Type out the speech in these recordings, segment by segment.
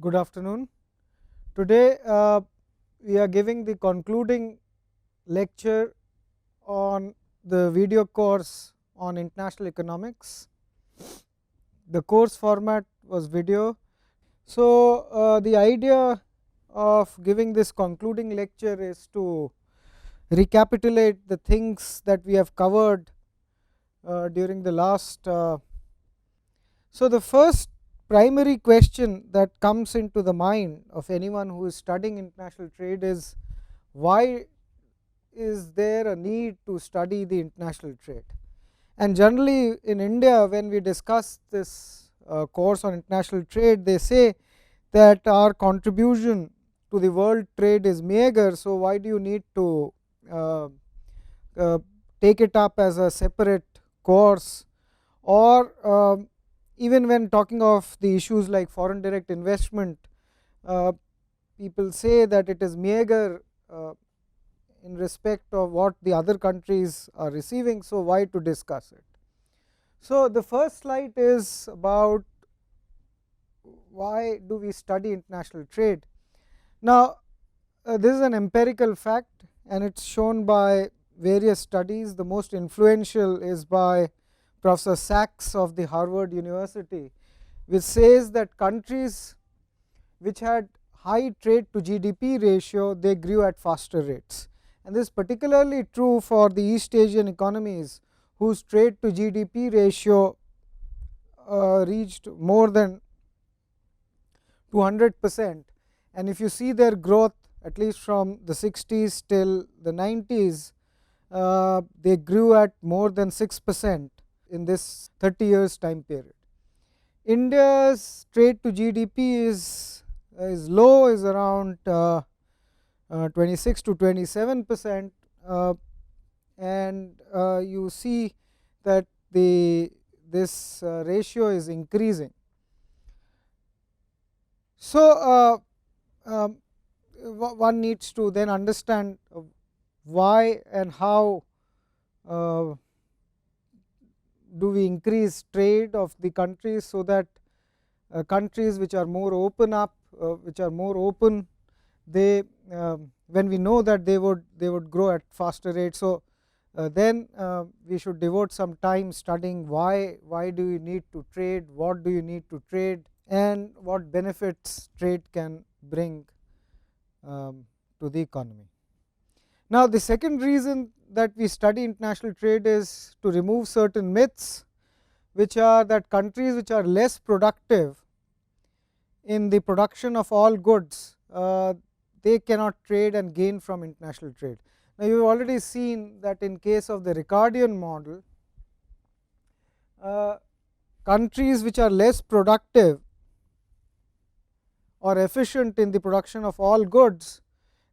Good afternoon. Today we are giving the concluding lecture on the video course on international economics. The course format was video. So, the idea of giving this concluding lecture is to recapitulate the things that we have covered during the last. So, the first primary question that comes into the mind of anyone who is studying international trade is, why is there a need to study the international trade? And generally in India, when we discuss this course on international trade, they say that our contribution to the world trade is meager, so why do you need to uh, uh, take it up as a separate course? Or even when talking of the issues like foreign direct investment, uh, people say that it is meager in respect of what the other countries are receiving, so why to discuss it? So, the first slide is about why do we study international trade. Now, this is an empirical fact and it is shown by various studies. The most influential is by Professor Sachs of the Harvard University, which says that countries which had high trade to GDP ratio, they grew at faster rates. And this is particularly true for the East Asian economies, whose trade to GDP ratio reached more than 200%. And if you see their growth, at least from the 60s till the 90s, they grew at more than 6% in this 30 years time period. India's trade to GDP is low, is around 26 to 27%, and you see that this ratio is increasing. So, one needs to then understand why and how do we increase trade of the countries, so that countries which are more open up, which are more open, they when we know that they would grow at faster rate. So, then we should devote some time studying why do you need to trade, what do you need to trade, and what benefits trade can bring to the economy. Now, the second reason that we study international trade is to remove certain myths, which are that countries which are less productive in the production of all goods, they cannot trade and gain from international trade. Now, you have already seen that in case of the Ricardian model, countries which are less productive or efficient in the production of all goods,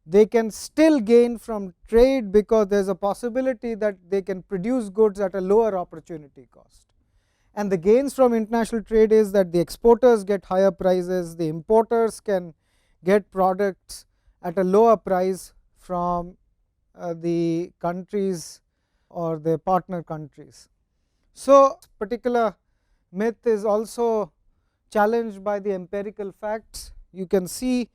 they can still gain from trade, because there is a possibility that they can produce goods at a lower opportunity cost. And the gains from international trade is that the exporters get higher prices, the importers can get products at a lower price from the countries or the partner countries. So, particular myth is also challenged by the empirical facts. You can see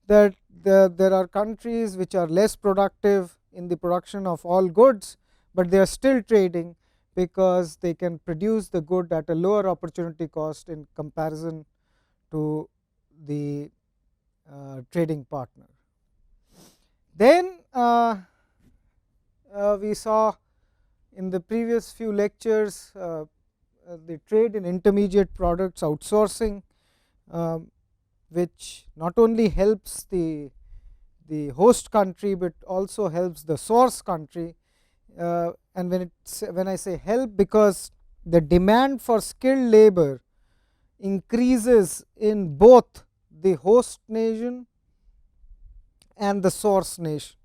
that there are countries which are less productive in the production of all goods, but they are still trading, because they can produce the good at a lower opportunity cost in comparison to the trading partner. Then we saw in the previous few lectures the trade in intermediate products outsourcing, which not only helps the host country, but also helps the source country. And when I say help, because the demand for skilled labor increases in both the host nation and the source nation.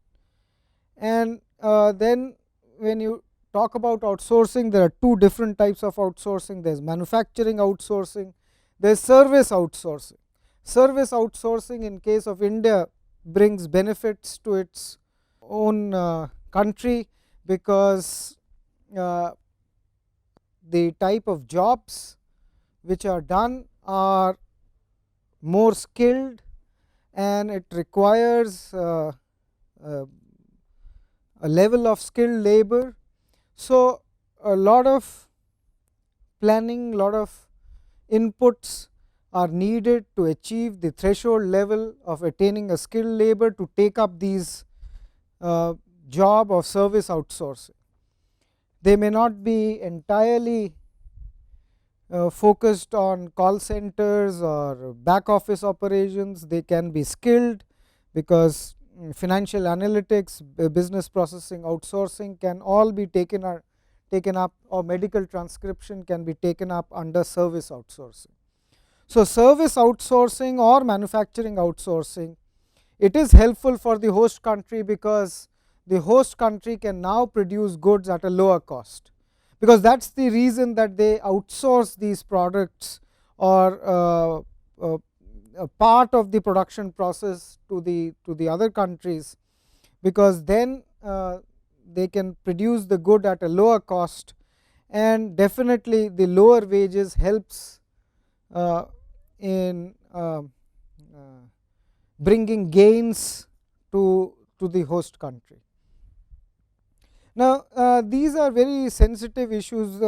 And then when you talk about outsourcing, there are two different types of outsourcing. There is manufacturing outsourcing, there is service outsourcing. Service outsourcing in case of India brings benefits to its own country, because the type of jobs which are done are more skilled, and it requires a level of skilled labor. So, a lot of planning, lot of inputs are needed to achieve the threshold level of attaining a skilled labor to take up these job of service outsourcing. They may not be entirely focused on call centers or back office operations. They can be skilled, because financial analytics, business processing, outsourcing can all be taken up, or medical transcription can be taken up under service outsourcing. So, service outsourcing or manufacturing outsourcing, it is helpful for the host country, because the host country can now produce goods at a lower cost, because that is the reason that they outsource these products, or a part of the production process to the other countries, because then they can produce the good at a lower cost, and definitely the lower wages helps in bringing gains to the host country. Now, these are very sensitive issues,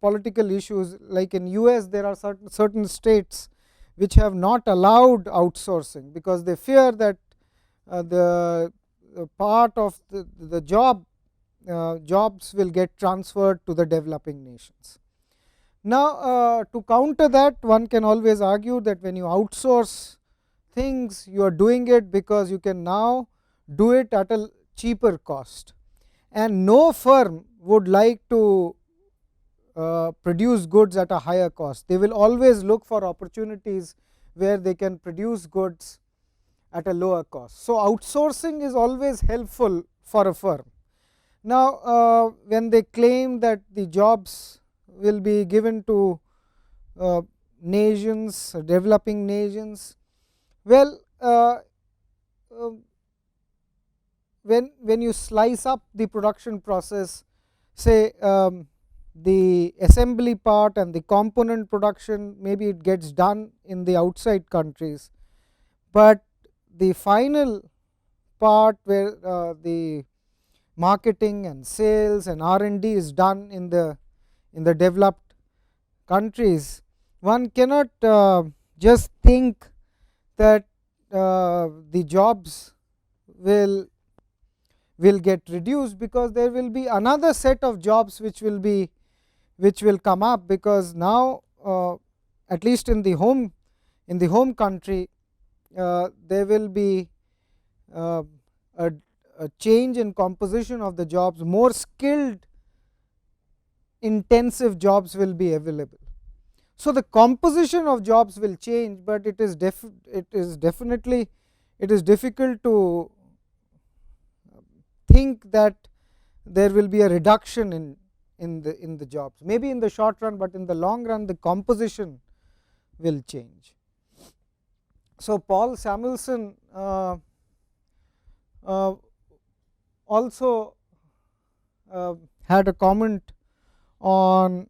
political issues. Like in US, there are certain states which have not allowed outsourcing, because they fear that the part of the jobs will get transferred to the developing nations. Now, to counter that, one can always argue that when you outsource things, you are doing it because you can now do it at a cheaper cost, and no firm would like to produce goods at a higher cost. They will always look for opportunities where they can produce goods at a lower cost. So, outsourcing is always helpful for a firm. Now, when they claim that the jobs will be given to nations, developing nations, well, when you slice up the production process, say the assembly part and the component production, maybe it gets done in the outside countries, but the final part where the marketing and sales and R&D is done in the developed countries, one cannot just think that the jobs will get reduced, because there will be another set of jobs which will come up, because now at least in the home country, there will be a change in composition of the jobs. More skilled intensive jobs will be available. So, the composition of jobs will change, but it is definitely difficult to think that there will be a reduction in the jobs, maybe in the short run, but in the long run the composition will change. So, Paul Samuelson also had a comment on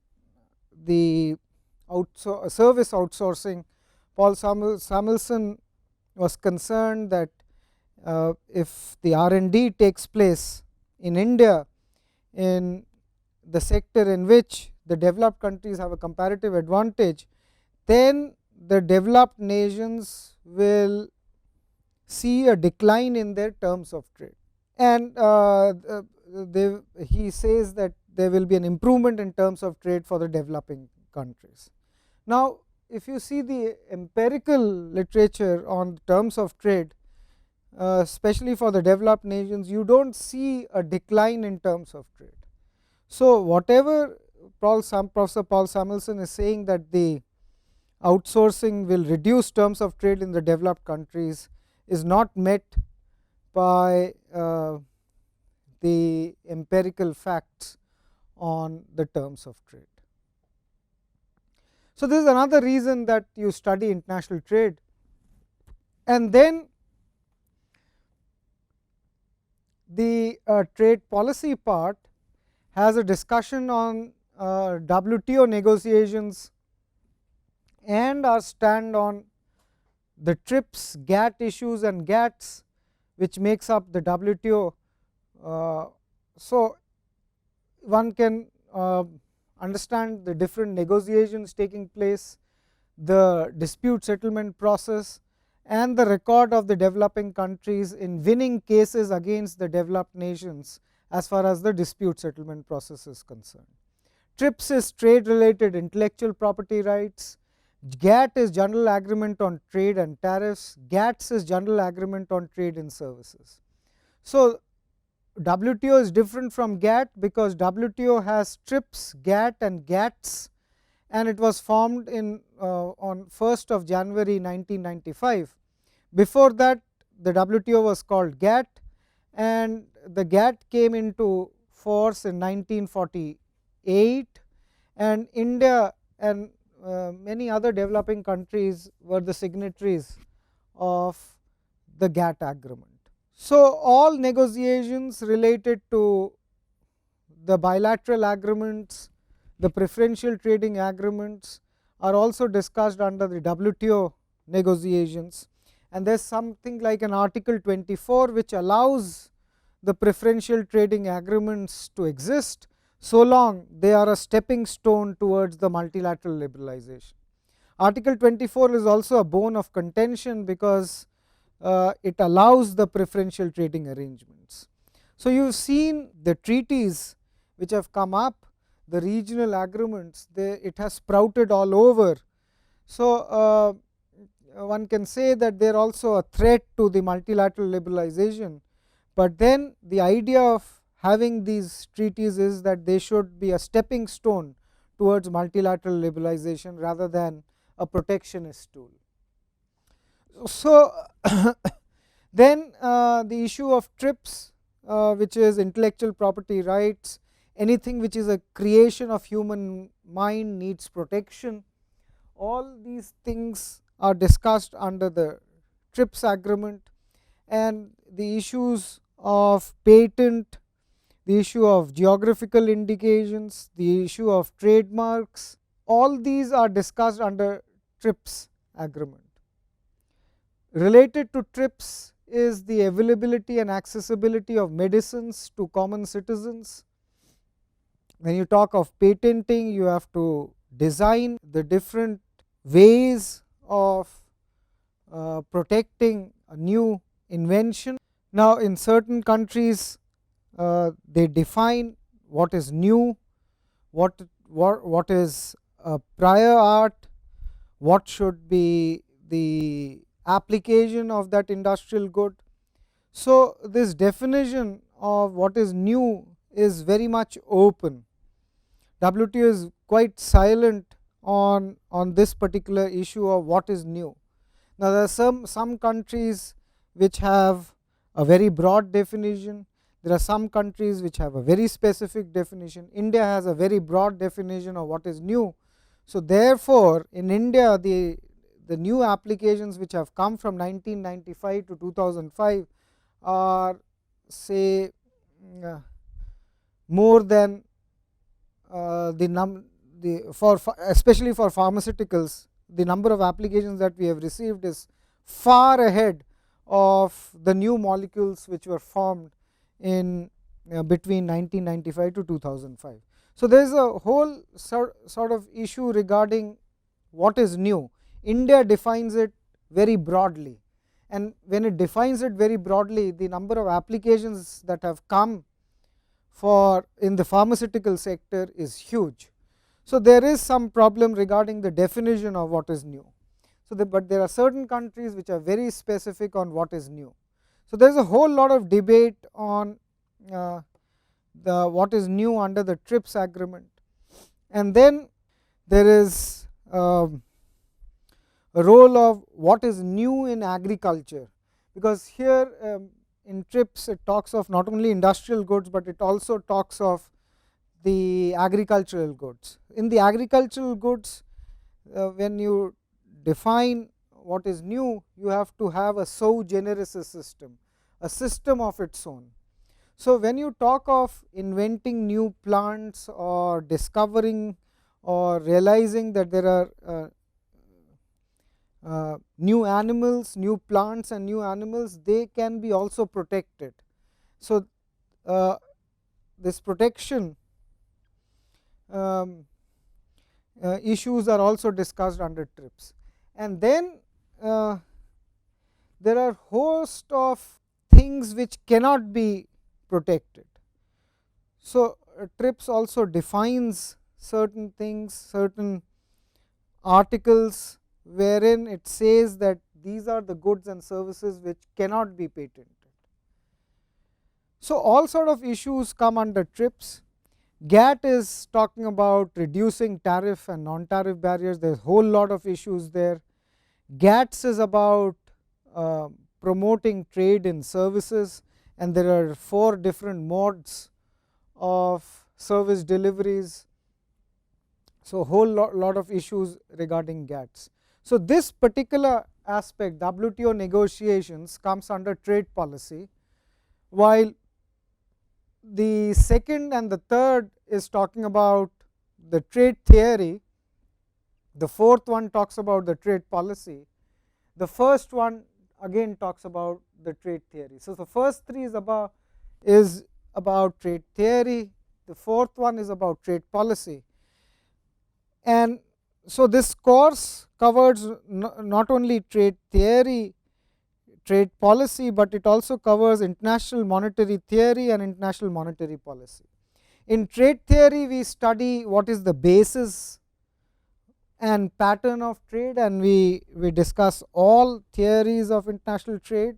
the service outsourcing. Paul Samuelson was concerned that if the R&D takes place in India, in the sector in which the developed countries have a comparative advantage, then the developed nations will see a decline in their terms of trade, and he says that there will be an improvement in terms of trade for the developing countries. Now, if you see the empirical literature on terms of trade, especially for the developed nations, you do not see a decline in terms of trade. So, whatever Professor Paul Samuelson is saying, that the outsourcing will reduce terms of trade in the developed countries, is not met by the empirical facts on the terms of trade. So, this is another reason that you study international trade. And then the trade policy part has a discussion on WTO negotiations and our stand on the TRIPS, GATT issues and GATTs, which makes up the WTO. So one can understand the different negotiations taking place, the dispute settlement process, and the record of the developing countries in winning cases against the developed nations as far as the dispute settlement process is concerned. TRIPS is trade related intellectual property rights, GATT is general agreement on trade and tariffs, GATS is general agreement on trade and services. So WTO is different from GATT because WTO has TRIPS, GATT and GATS, and it was formed in on 1st of January 1995. Before that, the WTO was called GATT, and the GATT came into force in 1948, and India and many other developing countries were the signatories of the GATT agreement. So all negotiations related to the bilateral agreements, the preferential trading agreements are also discussed under the WTO negotiations, and there is something like an article 24 which allows the preferential trading agreements to exist, so long they are a stepping stone towards the multilateral liberalization. Article 24 is also a bone of contention because it allows the preferential trading arrangements. So you have seen the treaties which have come up, the regional agreements, it has sprouted all over. So one can say that they are also a threat to the multilateral liberalization, but then the idea of having these treaties is that they should be a stepping stone towards multilateral liberalization rather than a protectionist tool. So then the issue of TRIPS, which is intellectual property rights, anything which is a creation of human mind needs protection. All these things are discussed under the TRIPS agreement, and the issues of patent, the issue of geographical indications, the issue of trademarks, all these are discussed under TRIPS agreement. Related to TRIPS is the availability and accessibility of medicines to common citizens. When you talk of patenting, you have to design the different ways of protecting a new invention. Now in certain countries they define what is new, what is prior art, what should be the application of that industrial good. So this definition of what is new is very much open. WTO is quite silent on this particular issue of what is new. Now there are some countries which have a very broad definition, there are some countries which have a very specific definition. India has a very broad definition of what is new. So therefore in India the new applications which have come from 1995 to 2005 are say more than especially for pharmaceuticals, the number of applications that we have received is far ahead of the new molecules which were formed in between 1995 to 2005. So there is a whole sort of issue regarding what is new. India defines it very broadly, and when it defines it very broadly, the number of applications that have come for in the pharmaceutical sector is huge. So there is some problem regarding the definition of what is new. So but there are certain countries which are very specific on what is new. So there is a whole lot of debate on what is new under the TRIPS agreement, and then there is a role of what is new in agriculture, because here in TRIPS it talks of not only industrial goods, but it also talks of the agricultural goods. In the agricultural goods, when you define what is new, you have to have a sui generis system, a system of its own. So when you talk of inventing new plants or discovering or realizing that there are new animals, new plants and new animals, they can be also protected. So, this protection issues are also discussed under TRIPS. And then there are host of things which cannot be protected. So, TRIPS also defines certain things, certain articles wherein it says that these are the goods and services which cannot be patented. So, all sort of issues come under TRIPS. GATT is talking about reducing tariff and non-tariff barriers. There is a whole lot of issues there. GATS is about promoting trade in services, and there are 4 different modes of service deliveries. So, whole lot of issues regarding GATS. So, this particular aspect, WTO negotiations, comes under trade policy, while the second and the third is talking about the trade theory. The fourth one talks about the trade policy. The first one again talks about the trade theory. So, the first 3 is about trade theory, the fourth one is about trade policy. And so, this course covers not only trade theory, trade policy, but it also covers international monetary theory and international monetary policy. In trade theory, we study what is the basis and pattern of trade, and we discuss all theories of international trade.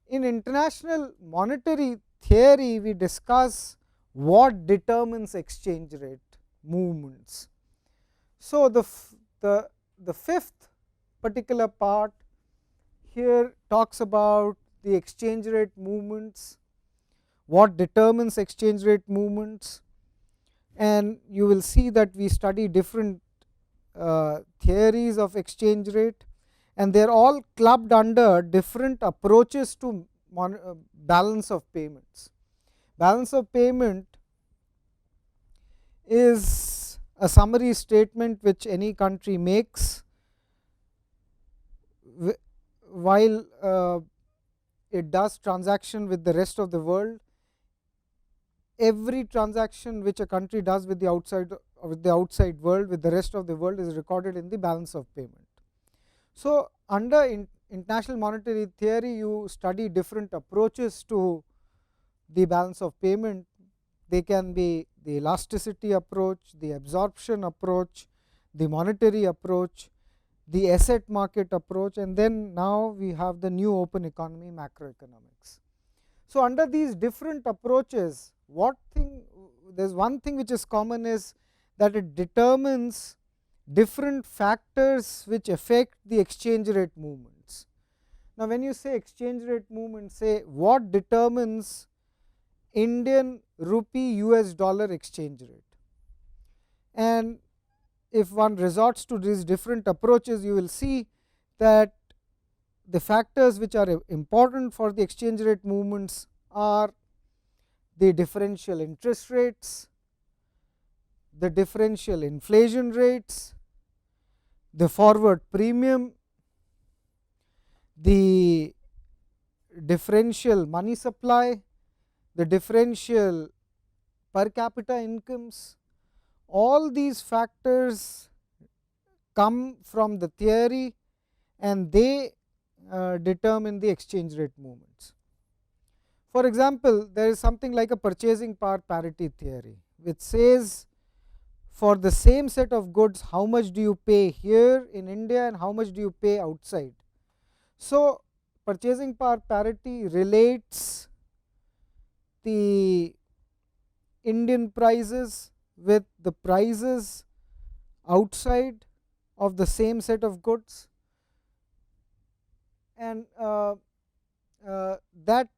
In international monetary theory, we discuss what determines exchange rate movements. So, the fifth particular part here talks about the exchange rate movements, what determines exchange rate movements, and you will see that we study different theories of exchange rate, and they are all clubbed under different approaches to balance of payments. Balance of payment is a summary statement which any country makes while it does transaction with the rest of the world. Every transaction which a country does with the outside world, with the rest of the world, is recorded in the balance of payment. So, under international monetary theory, you study different approaches to the balance of payment. They can be the elasticity approach, the absorption approach, the monetary approach, the asset market approach, and then now we have the new open economy macroeconomics. So, under these different approaches, there is one thing which is common, is that it determines different factors which affect the exchange rate movements. Now, when you say exchange rate movement, say what determines Indian rupee US dollar exchange rate, and if one resorts to these different approaches, you will see that the factors which are important for the exchange rate movements are the differential interest rates, the differential inflation rates, the forward premium, the differential money supply, the differential per capita incomes. All these factors come from the theory, and they determine the exchange rate movements. For example, there is something like a purchasing power parity theory, which says for the same set of goods, how much do you pay here in India and how much do you pay outside. So, purchasing power parity relates the Indian prices with the prices outside of the same set of goods, and that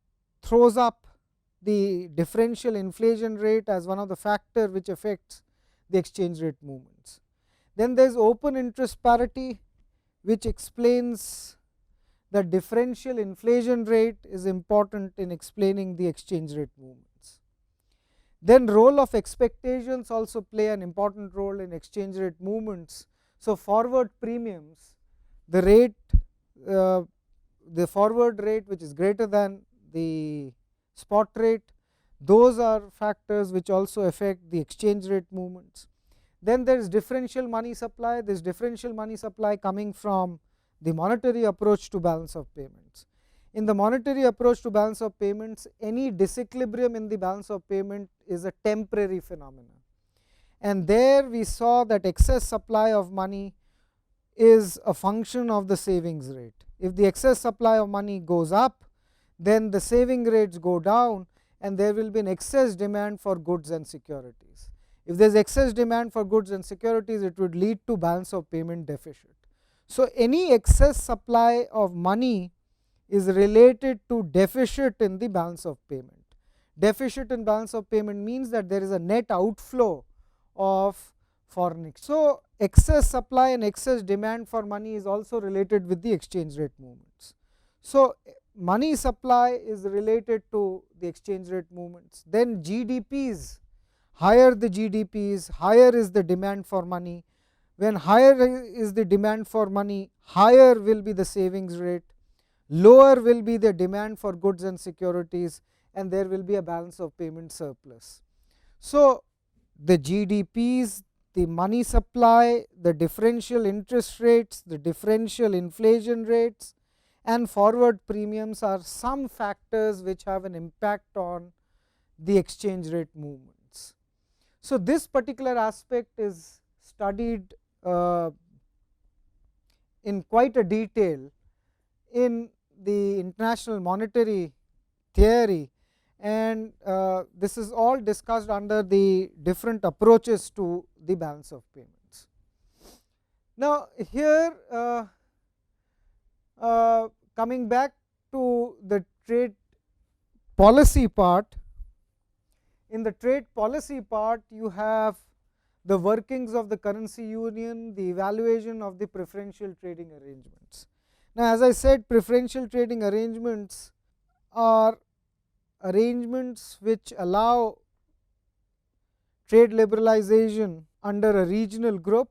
throws up the differential inflation rate as one of the factor which affects the exchange rate movements. Then there is open interest parity, which explains the differential inflation rate is important in explaining the exchange rate movements. Then role of expectations also play an important role in exchange rate movements. So, forward premiums the rate, the forward rate which is greater than the spot rate, those are factors which also affect the exchange rate movements. Then there is differential money supply. This differential money supply coming from the monetary approach to balance of payments. In the monetary approach to balance of payments, any disequilibrium in the balance of payment is a temporary phenomenon, and there we saw that excess supply of money is a function of the savings rate. If the excess supply of money goes up, then the saving rates go down, and there will be an excess demand for goods and securities. If there is excess demand for goods and securities, it would lead to balance of payment deficit. So any excess supply of money is related to deficit in the balance of payment. Deficit in balance of payment means that there is a net outflow of foreign exchange. So excess supply and excess demand for money is also related with the exchange rate movements. So money supply is related to the exchange rate movements. Then GDPs, higher the GDPs, higher is the demand for money. When higher is the demand for money, higher will be the savings rate, lower will be the demand for goods and securities, and there will be a balance of payment surplus. So the GDPs, the money supply, the differential interest rates, the differential inflation rates, and forward premiums are some factors which have an impact on the exchange rate movements. So this particular aspect is studied in quite a detail in the international monetary theory, and this is all discussed under the different approaches to the balance of payments. Now here coming back to the trade policy part, in the trade policy part you have the workings of the currency union, the evaluation of the preferential trading arrangements. Now as I said, preferential trading arrangements are arrangements which allow trade liberalization under a regional group.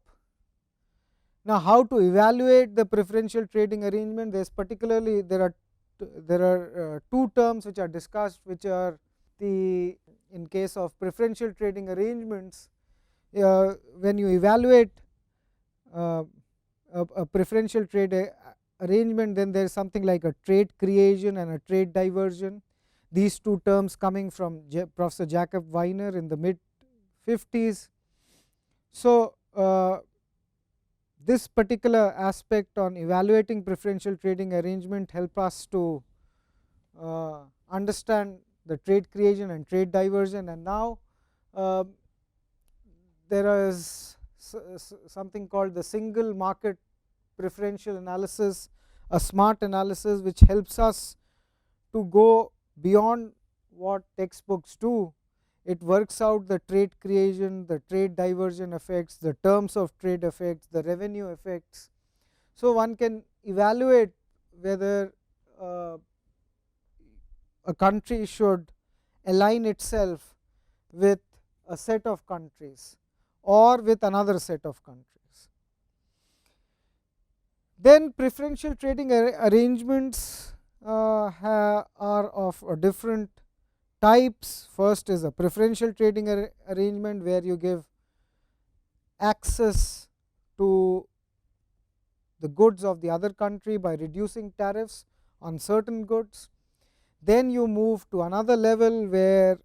Now how to evaluate the preferential trading arrangement? There is particularly there are two terms which are discussed, which are the, in case of preferential trading arrangements, when you evaluate a preferential trade arrangement, then there is something like a trade creation and a trade diversion. These two terms coming from Professor Jacob Wiener in the mid 50s. So this particular aspect on evaluating preferential trading arrangement help us to understand the trade creation and trade diversion. And now there is something called the single market preferential analysis, a smart analysis which helps us to go beyond what textbooks do. It works out the trade creation, the trade diversion effects, the terms of trade effects, the revenue effects. So one can evaluate whether a country should align itself with a set of countries or with another set of countries. Then preferential trading arrangements are of different types. First is a preferential trading arrangement where you give access to the goods of the other country by reducing tariffs on certain goods. Then you move to another level where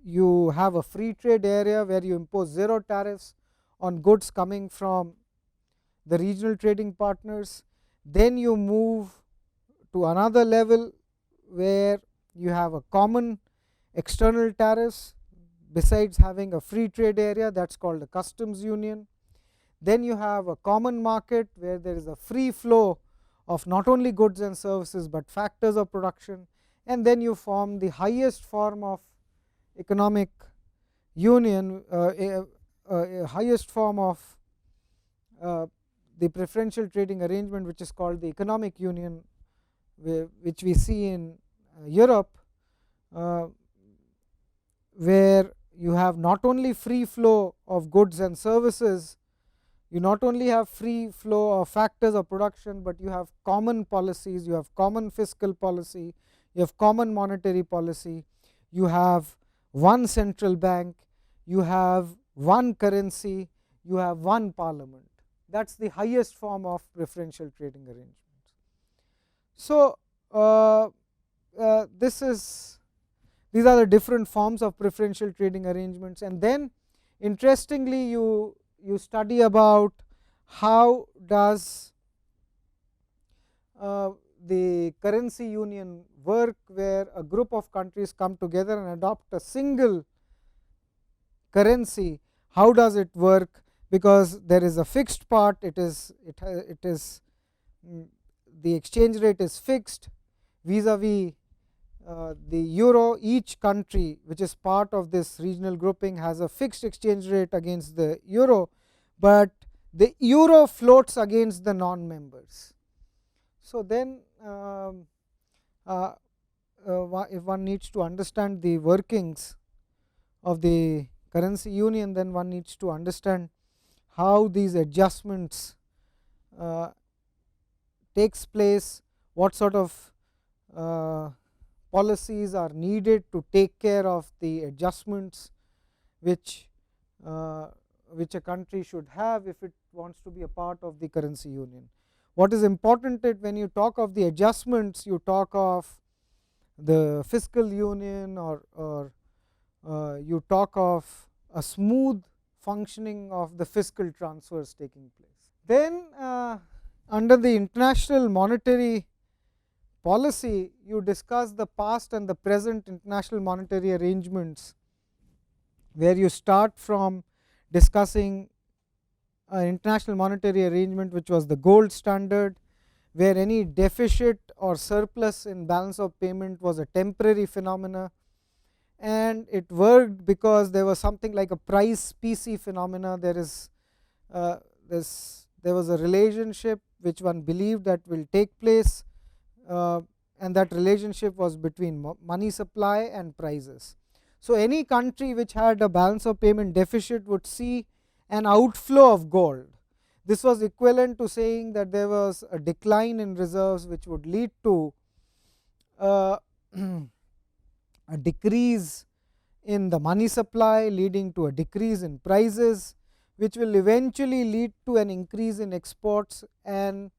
you have a free trade area where you impose zero tariffs on goods coming from the regional trading partners. Then you move to another level where you have a common external tariffs besides having a free trade area, that is called a customs union. Then you have a common market where there is a free flow of not only goods and services but factors of production, and then you form the highest form of economic union, highest form of the preferential trading arrangement, which is called the economic union, which we see in Europe, where you have not only free flow of goods and services You not only have free flow of factors of production, but you have common policies, you have common fiscal policy, you have common monetary policy, you have one central bank, you have one currency, you have one parliament. That is the highest form of preferential trading arrangements. So, these are the different forms of preferential trading arrangements, and then interestingly you study about how does the currency union work, where a group of countries come together and adopt a single currency. How does it work? Because there is a fixed part, it is the exchange rate is fixed vis-a-vis the euro. Each country which is part of this regional grouping has a fixed exchange rate against the euro, but the euro floats against the non-members. So, then if one needs to understand the workings of the currency union, then one needs to understand how these adjustments takes place, what sort of policies are needed to take care of the adjustments which a country should have if it wants to be a part of the currency union. What is important is when you talk of the adjustments, you talk of the fiscal union, or you talk of a smooth functioning of the fiscal transfers taking place. Then under the international monetary policy, you discuss the past and the present international monetary arrangements, where you start from discussing an international monetary arrangement which was the gold standard, where any deficit or surplus in balance of payment was a temporary phenomena, and it worked because there was something like a price specie phenomena. There was a relationship which one believed that will take place, and that relationship was between money supply and prices. So, any country which had a balance of payment deficit would see an outflow of gold. This was equivalent to saying that there was a decline in reserves, which would lead to a decrease in the money supply, leading to a decrease in prices, which will eventually lead to an increase in exports and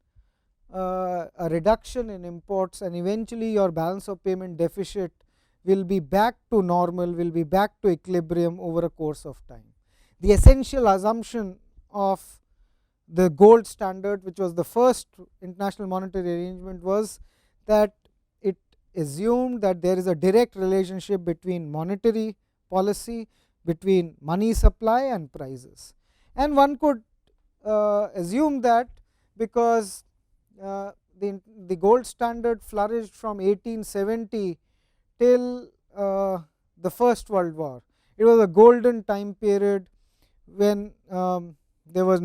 a reduction in imports, and eventually your balance of payment deficit will be back to normal, will be back to equilibrium over a course of time. The essential assumption of the gold standard, which was the first international monetary arrangement, was that it assumed that there is a direct relationship between monetary policy, between money supply and prices. And one could assume that because the gold standard flourished from 1870 till the First World War. It was a golden time period when there was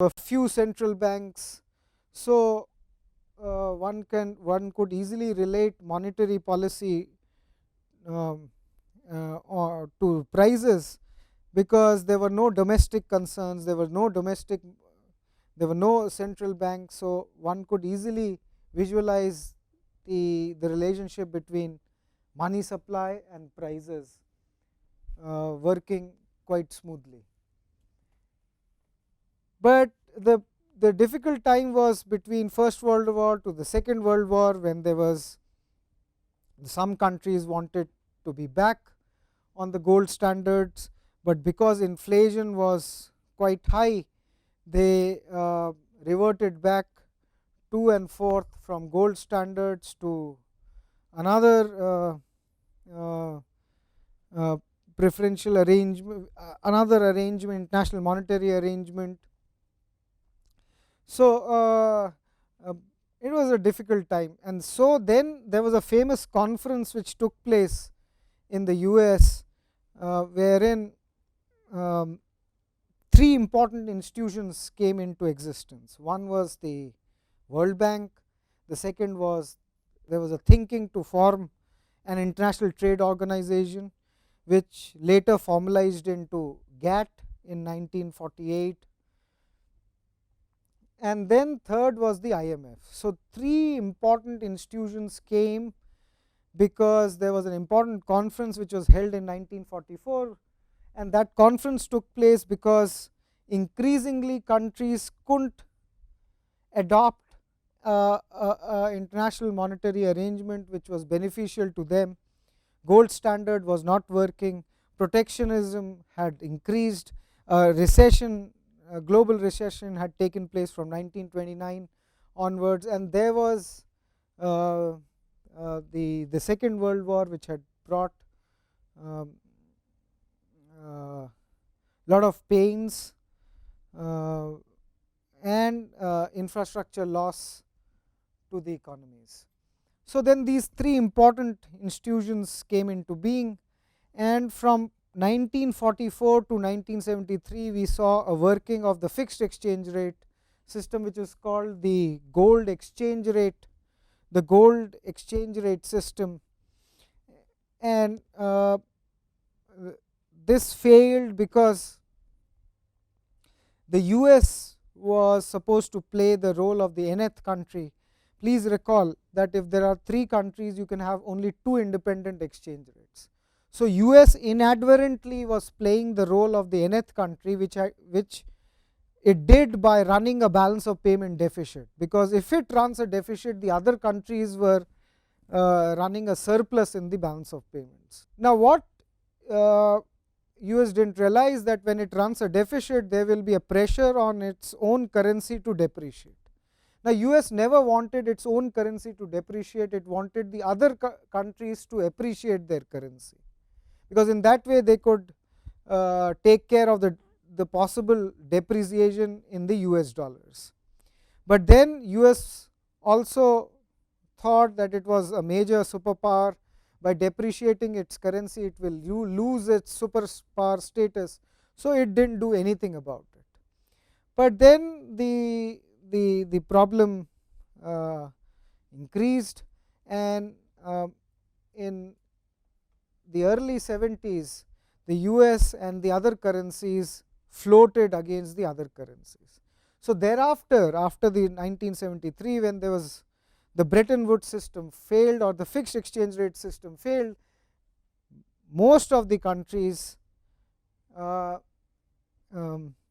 a few central banks. So, one could easily relate monetary policy or to prices, because there were no domestic concerns, there were no central banks. So, one could easily visualize the relationship between money supply and prices working quite smoothly. But the difficult time was between First World War to the Second World War, when there was some countries wanted to be back on the gold standards, but because inflation was quite high, they reverted back to and forth from gold standards to another preferential arrangement, another arrangement, international monetary arrangement. So, it was a difficult time, and so then there was a famous conference which took place in the US, wherein three important institutions came into existence. One was the World Bank, the second was there was a thinking to form an international trade organization, which later formalized into GATT in 1948, and then third was the IMF. So, three important institutions came because there was an important conference which was held in 1944, and that conference took place because increasingly countries couldn't adopt international monetary arrangement which was beneficial to them. Gold standard was not working, protectionism had increased, recession, global recession had taken place from 1929 onwards, and there was the Second World War, which had brought lot of pains and infrastructure loss to the economies. So, then these three important institutions came into being, and from 1944 to 1973 we saw a working of the fixed exchange rate system, which is called the gold exchange rate, the gold exchange rate system, and this failed because the US was supposed to play the role of the nth country. Please recall that if there are three countries, you can have only two independent exchange rates. So, US inadvertently was playing the role of the nth country, which it did by running a balance of payment deficit, because if it runs a deficit, the other countries were running a surplus in the balance of payments. Now, what US didn't realize that when it runs a deficit, there will be a pressure on its own currency to depreciate. Now, US never wanted its own currency to depreciate, it wanted the other countries to appreciate their currency, because in that way they could take care of the possible depreciation in the US dollars. But then US also thought that it was a major superpower. By depreciating its currency, it will lose its superpower status. So, it didn't do anything about it. But then the problem increased, and in the early 70s, the US and the other currencies floated against the other currencies. So, thereafter, after the 1973, when there was the Bretton Woods system failed, or the fixed exchange rate system failed, most of the countries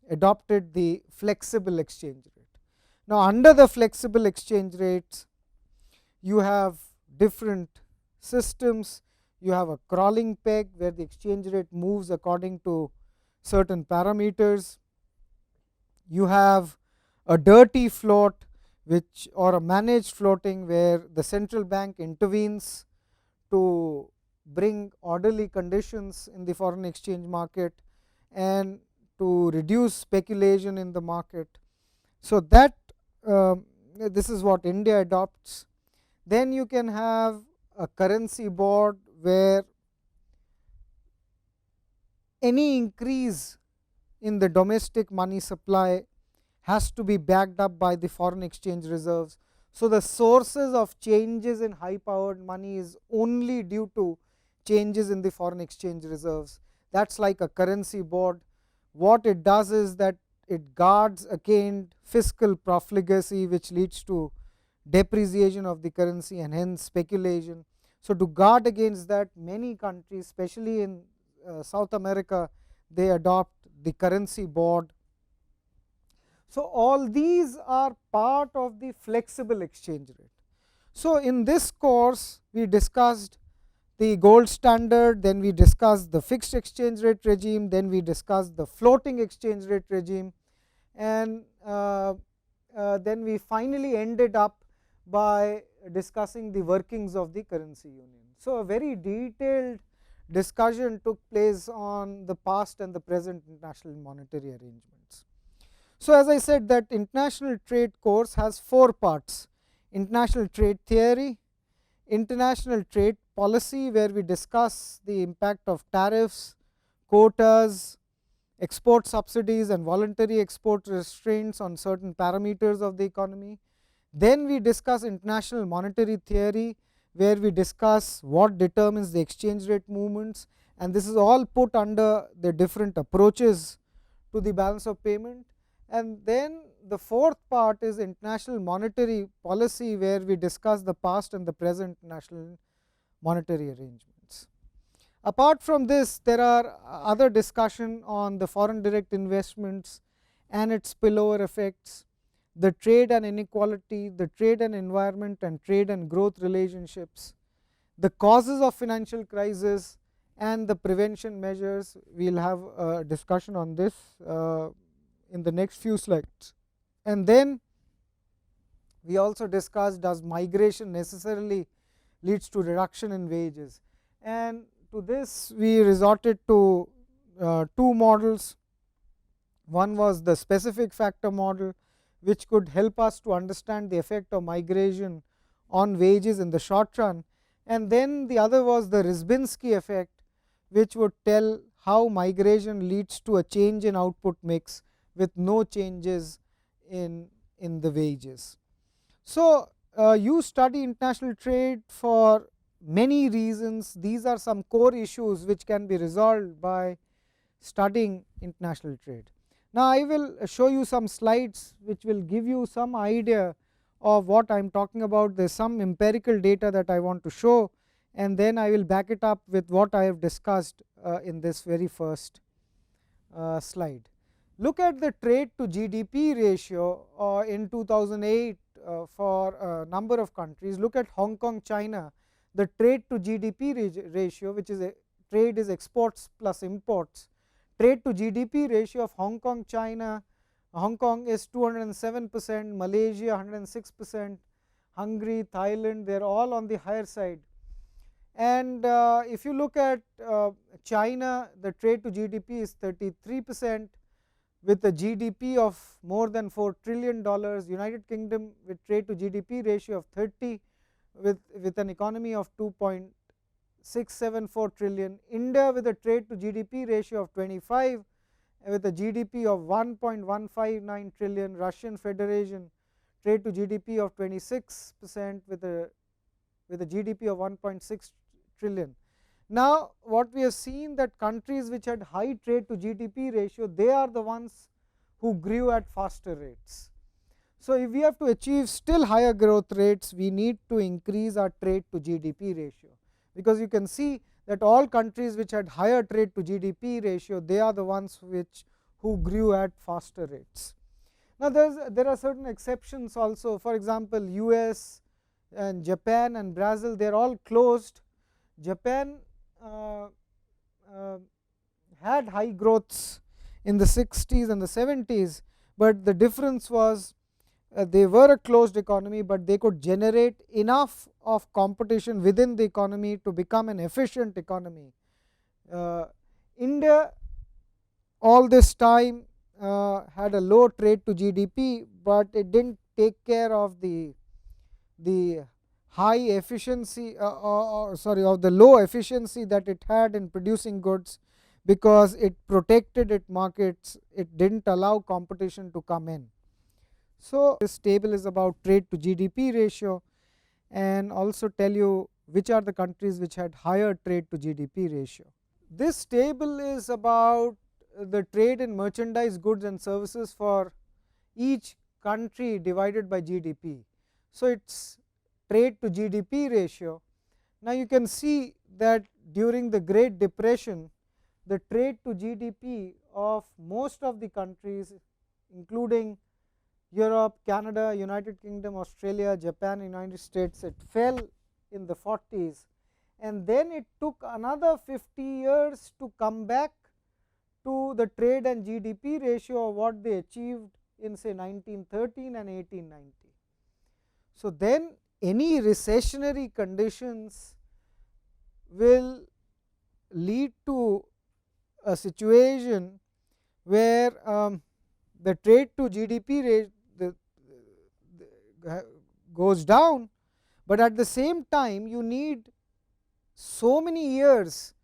adopted the flexible exchange rate. Now, under the flexible exchange rates, you have different systems. You have a crawling peg, where the exchange rate moves according to certain parameters. You have a dirty float, which, or a managed floating, where the central bank intervenes to bring orderly conditions in the foreign exchange market and to reduce speculation in the market. So, that this is what India adopts. Then you can have a currency board, where any increase in the domestic money supply has to be backed up by the foreign exchange reserves. So, the sources of changes in high powered money is only due to changes in the foreign exchange reserves. That is like a currency board. What it does is that it guards against fiscal profligacy, which leads to depreciation of the currency and hence speculation. So, to guard against that, many countries, especially in South America, they adopt the currency board. So, all these are part of the flexible exchange rate. So, in this course we discussed the gold standard, then we discussed the fixed exchange rate regime, then we discussed the floating exchange rate regime, and then we finally ended up by discussing the workings of the currency union. So, a very detailed discussion took place on the past and the present international monetary arrangements. So, as I said, that international trade course has four parts: international trade theory, international trade policy, where we discuss the impact of tariffs, quotas, export subsidies and voluntary export restraints on certain parameters of the economy. Then we discuss international monetary theory, where we discuss what determines the exchange rate movements, and this is all put under the different approaches to the balance of payment. And then the fourth part is international monetary policy, where we discuss the past and the present national monetary arrangements. Apart from this, there are other discussion on the foreign direct investments and its spillover effects, the trade and inequality, the trade and environment, and trade and growth relationships, the causes of financial crisis and the prevention measures. We will have a discussion on this in the next few slides. And then we also discussed, does migration necessarily leads to reduction in wages, and to this we resorted to two models. One was the specific factor model, which could help us to understand the effect of migration on wages in the short run, and then the other was the Rybinski effect, which would tell how migration leads to a change in output mix with no changes in the wages. So, you study international trade for many reasons. These are some core issues which can be resolved by studying international trade. Now, I will show you some slides which will give you some idea of what I am talking about. There is some empirical data that I want to show, and then I will back it up with what I have discussed in this very first slide. Look at the trade to GDP ratio in 2008 for a number of countries. Look at Hong Kong, China. The trade to GDP ratio, which is trade is exports plus imports. Trade to GDP ratio of Hong Kong, China, Hong Kong is 207%, Malaysia 106%, Hungary, Thailand, they are all on the higher side. And if you look at China, the trade to GDP is 33%, with a GDP of more than $4 trillion, United Kingdom with trade to GDP ratio of 30, with an economy of 2.674 trillion, India with a trade to GDP ratio of 25 with a GDP of 1.159 trillion, Russian Federation trade to GDP of 26% with a GDP of 1.6 trillion. Now, what we have seen, that countries which had high trade to GDP ratio, they are the ones who grew at faster rates. So, if we have to achieve still higher growth rates, we need to increase our trade to GDP ratio, because you can see that all countries which had higher trade to GDP ratio, they are the ones who grew at faster rates. Now, there are certain exceptions also. For example, US and Japan and Brazil, they are all closed. Japan had high growths in the 60s and the 70s, but the difference was they were a closed economy, but they could generate enough of competition within the economy to become an efficient economy. India all this time had a low trade to GDP, but it did not take care of the high efficiency of the low efficiency that it had in producing goods, because it protected its markets, it did not allow competition to come in. So, this table is about trade to GDP ratio, and also tell you which are the countries which had higher trade to GDP ratio. This table is about the trade in merchandise, goods and services for each country divided by GDP. So, it is trade to GDP ratio. Now, you can see that during the Great Depression, the trade to GDP of most of the countries, including Europe, Canada, United Kingdom, Australia, Japan, United States, it fell in the 40s, and then it took another 50 years to come back to the trade and GDP ratio of what they achieved in say 1913 and 1890. So, then any recessionary conditions will lead to a situation where the trade to GDP rate goes down, but at the same time you need so many years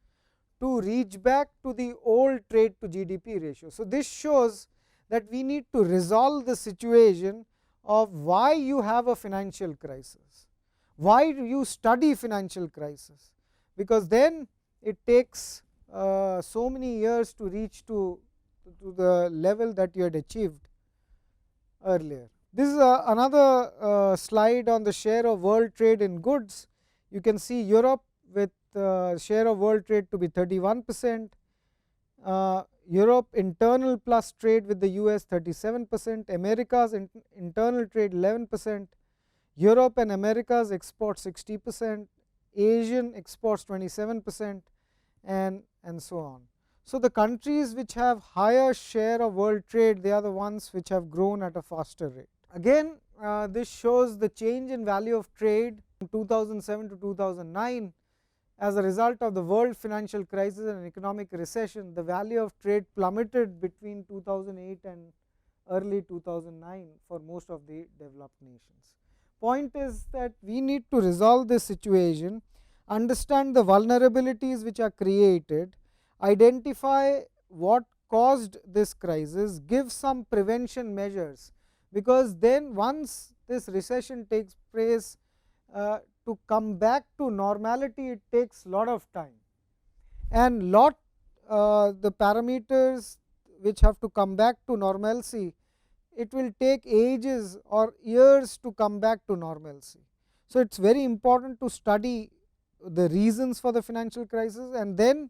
to reach back to the old trade to GDP ratio. So, this shows that we need to resolve the situation of why you have a financial crisis, why do you study financial crisis, because then it takes so many years to reach to the level that you had achieved. earlier. This is another slide on the share of world trade in goods. You can see Europe with share of world trade to be 31%, Europe internal plus trade with the US 37%, Americas internal trade 11%, Europe and Americas export 60%, Asian exports 27%, and so on. So, the countries which have higher share of world trade, they are the ones which have grown at a faster rate. Again, this shows the change in value of trade from 2007 to 2009. As a result of the world financial crisis and economic recession, the value of trade plummeted between 2008 and early 2009 for most of the developed nations. Point is that we need to resolve this situation, understand the vulnerabilities which are created, identify what caused this crisis, give some prevention measures, because then once this recession takes place, to come back to normality, it takes lot of time, and the parameters which have to come back to normalcy, it will take ages or years to come back to normalcy. So, it is very important to study the reasons for the financial crisis and then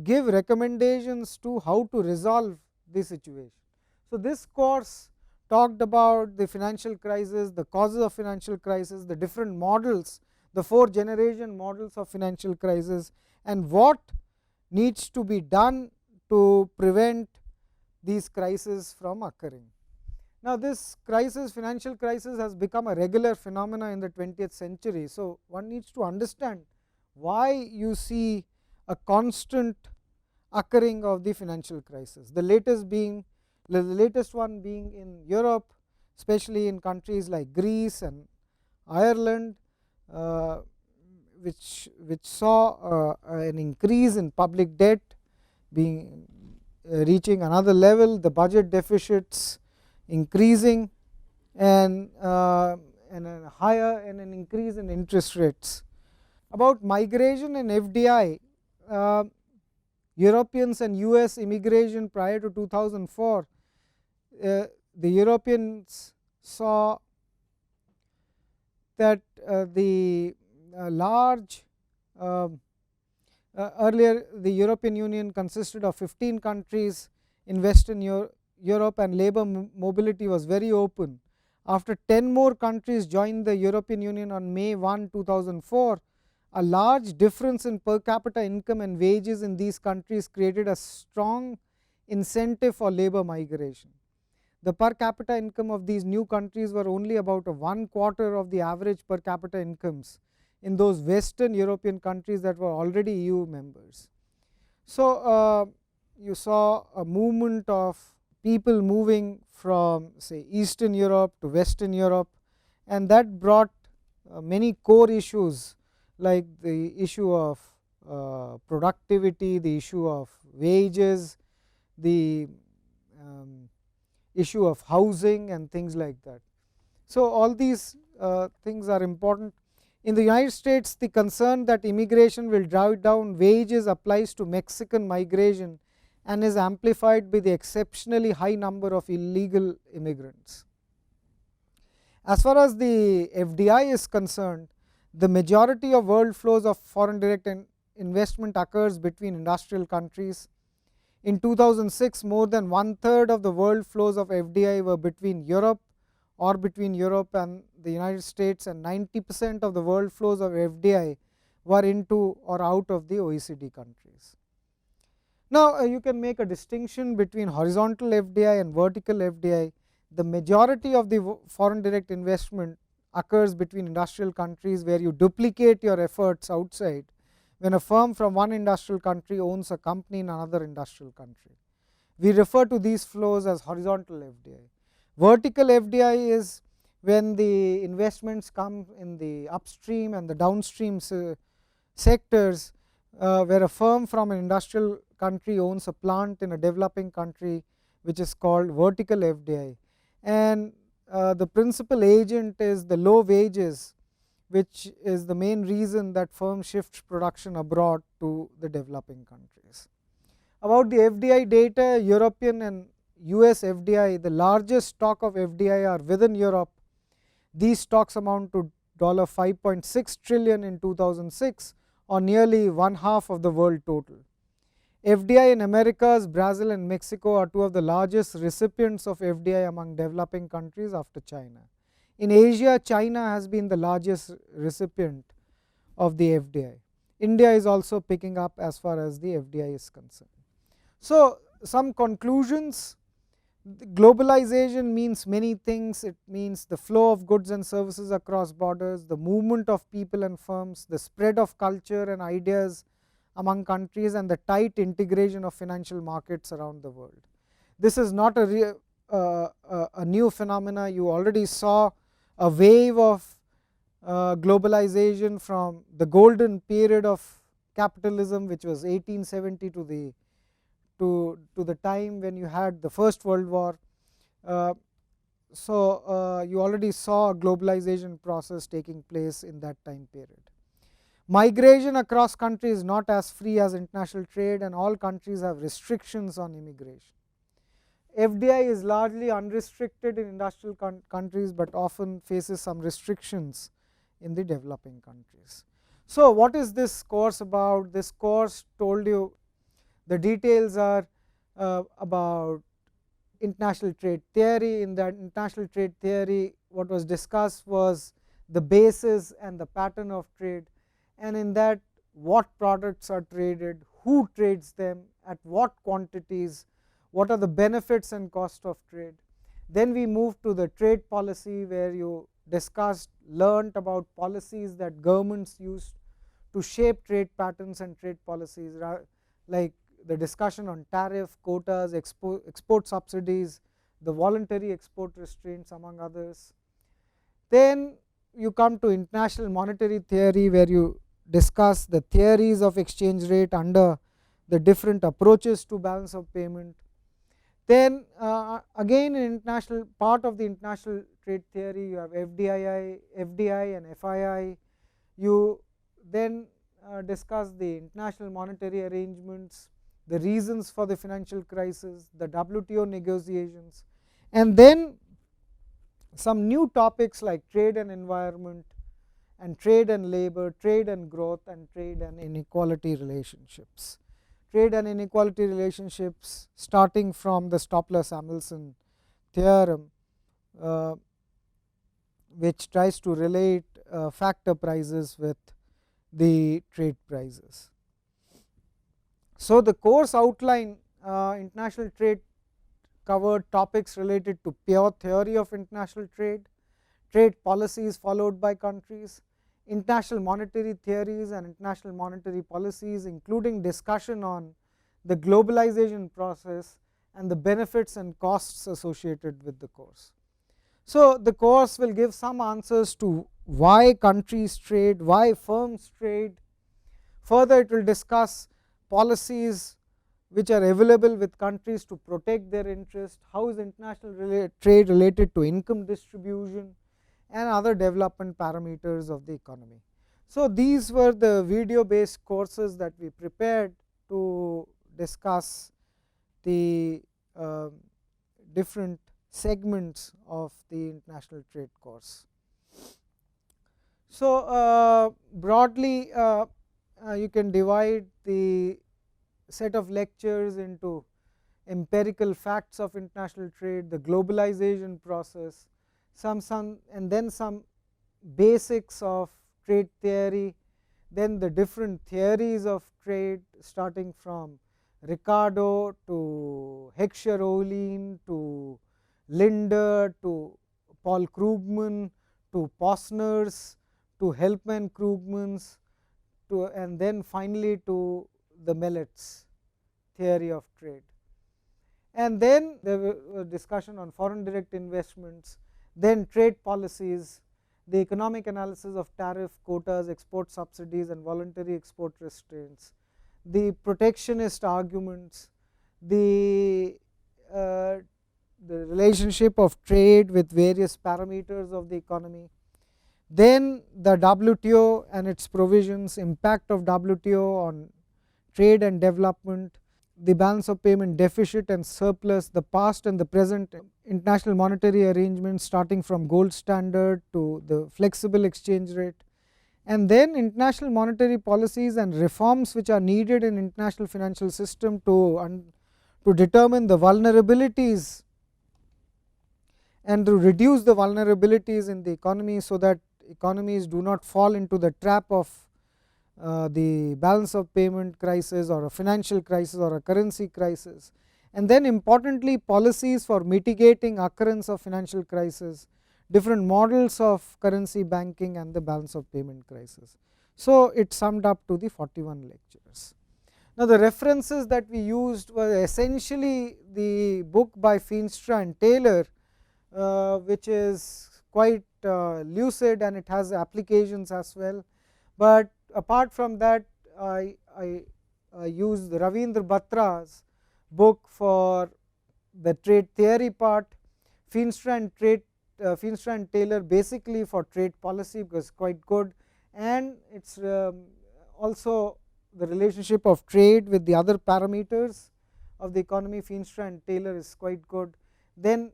give recommendations to how to resolve the situation. So, this course talked about the financial crisis, the causes of financial crisis, the different models, the 4 generation models of financial crisis, and what needs to be done to prevent these crises from occurring. Now, this crisis, financial crisis, has become a regular phenomena in the 20th century. So, one needs to understand why you see a constant occurring of the financial crisis. The latest one being in Europe, especially in countries like Greece and Ireland, which saw an increase in public debt being reaching another level, the budget deficits increasing, and a higher and an increase in interest rates. About migration and FDI, Europeans and US immigration prior to 2004, the Europeans saw that the large earlier the European Union consisted of 15 countries in Western Europe, and labour mobility was very open. After 10 more countries joined the European Union on May 1, 2004, a large difference in per capita income and wages in these countries created a strong incentive for labour migration. The per capita income of these new countries were only about 1/4 of the average per capita incomes in those Western European countries that were already EU members. So, you saw a movement of people moving from, say, Eastern Europe to Western Europe, and that brought many core issues like the issue of productivity, the issue of wages, the issue of housing and things like that. So, all these things are important. In the United States, the concern that immigration will drive down wages applies to Mexican migration and is amplified by the exceptionally high number of illegal immigrants. As far as the FDI is concerned, the majority of world flows of foreign direct investment occurs between industrial countries. In 2006, more than 1/3 of the world flows of FDI were between Europe or between Europe and the United States, and 90% of the world flows of FDI were into or out of the OECD countries. Now, you can make a distinction between horizontal FDI and vertical FDI. The majority of the foreign direct investment occurs between industrial countries, where you duplicate your efforts outside when a firm from one industrial country owns a company in another industrial country. We refer to these flows as horizontal FDI. Vertical FDI is when the investments come in the upstream and the downstream sectors, where a firm from an industrial country owns a plant in a developing country, which is called vertical FDI, and the principal agent is the low wages, which is the main reason that firm shifts production abroad to the developing countries. About the FDI data, European and US FDI, the largest stock of FDI are within Europe. These stocks amount to $5.6 trillion in 2006, or nearly one half of the world total. FDI in Americas, Brazil and Mexico are two of the largest recipients of FDI among developing countries after China. In Asia, China has been the largest recipient of the FDI. India is also picking up as far as the FDI is concerned. So, some conclusions. Globalization means many things. It means the flow of goods and services across borders, the movement of people and firms, the spread of culture and ideas among countries, and the tight integration of financial markets around the world. This is not a new phenomena. You already saw a wave of globalization from the golden period of capitalism, which was 1870 to the time when you had the First World War. So, you already saw a globalization process taking place in that time period. Migration across countries is not as free as international trade, and all countries have restrictions on immigration. FDI is largely unrestricted in industrial countries, but often faces some restrictions in the developing countries. So, what is this course about? This course told you the details are about international trade theory. In that international trade theory, what was discussed was the basis and the pattern of trade, and in that what products are traded, who trades them, at what quantities, what are the benefits and cost of trade. Then we moved to the trade policy, where you discussed, learnt about policies that governments use to shape trade patterns and trade policies, like the discussion on tariff, quotas, export subsidies, the voluntary export restraints, among others. Then you come to international monetary theory, where you discuss the theories of exchange rate under the different approaches to balance of payment. Then again, in international part of the international trade theory, you have FDI and FII. You then discuss the international monetary arrangements, the reasons for the financial crisis, the WTO negotiations, and then some new topics like trade and environment, and trade and labor, trade and growth, and trade and inequality relationships. Trade and inequality relationships, starting from the Stopler-Samuelson theorem, which tries to relate factor prices with the trade prices. So, the course outline, international trade covered topics related to pure theory of international trade, trade policies followed by countries, international monetary theories and international monetary policies, including discussion on the globalization process and the benefits and costs associated with the course. So, the course will give some answers to why countries trade, why firms trade. Further, it will discuss policies which are available with countries to protect their interest, how is international trade related to income distribution and other development parameters of the economy. So, these were the video based courses that we prepared to discuss the different segments of the international trade course. So, broadly you can divide the set of lectures into empirical facts of international trade, the globalization process, some and then some basics of trade theory, then the different theories of trade, starting from Ricardo to Heckscher-Ohlin to Linder to Paul Krugman to Posner's to Helpman-Krugman's to, and then finally to the Mellett's theory of trade. And then there was a discussion on foreign direct investments, then trade policies, the economic analysis of tariff, quotas, export subsidies and voluntary export restraints, the protectionist arguments, the relationship of trade with various parameters of the economy, then the WTO and its provisions, impact of WTO on trade and development, the balance of payment deficit and surplus, the past and the present international monetary arrangements starting from gold standard to the flexible exchange rate, and then international monetary policies and reforms which are needed in international financial system to determine the vulnerabilities and to reduce the vulnerabilities in the economy, so that economies do not fall into the trap of the balance of payment crisis or a financial crisis or a currency crisis. And then importantly, policies for mitigating occurrence of financial crisis, different models of currency banking and the balance of payment crisis. So it summed up to the 41 lectures. Now the references that we used were essentially the book by Feenstra and Taylor, which is quite lucid and it has applications as well. But apart from that, I used Ravindra Batra's book for the trade theory part, Feenstra and Taylor basically for trade policy, because quite good, and it's also the relationship of trade with the other parameters of the economy. Feenstra and Taylor is quite good. Then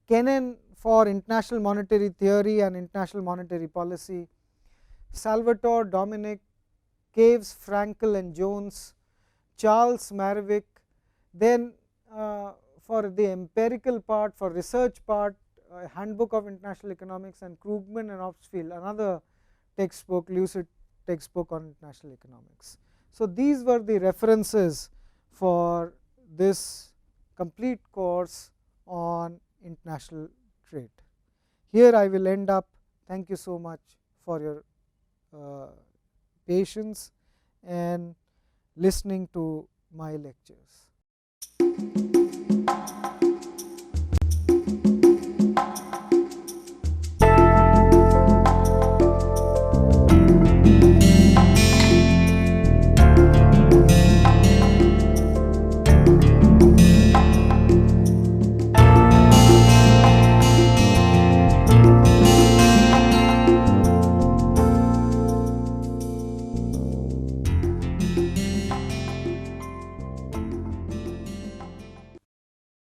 Kennan for international monetary theory and international monetary policy, Salvatore, Dominic, Caves, Frankel and Jones, Charles Maravich. Then for the empirical part, for research part, Handbook of International Economics, and Krugman and Opsfield, another textbook, lucid textbook on international economics. So these were the references for this complete course on international trade. Here I will end up. Thank you so much for your patience and listening to my lectures.